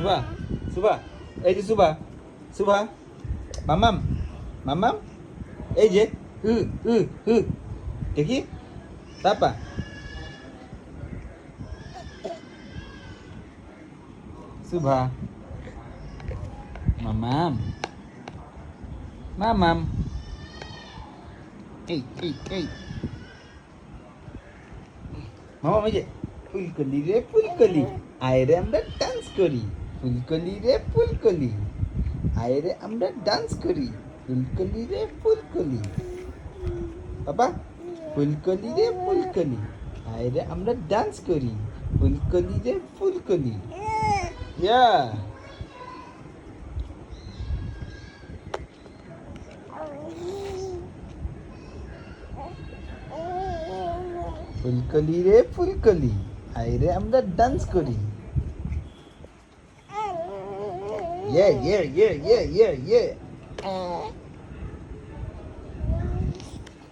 সুভা সুভা এই যে সুভা সুভা মামাম মামাম এই যে হু হু হু দেখি পাপা সুভা মামাম মামাম এই মামাম এই যে ফুলকলি রে ফুলকলি আয় রে আমরা ডান্স করি ফুলকলি রে ফুলকলি আয় রে আমরা ডান্স করি ফুলকলি রে ফুলকলি বাবা ফুলকলি রে ফুলকলি আয় রে আমরা ডান্স করি ফুলকলি রে ফুলকলি ইয়া ফুলকলি রে ফুলকলি আয় রে আমরা ডান্স করি yeah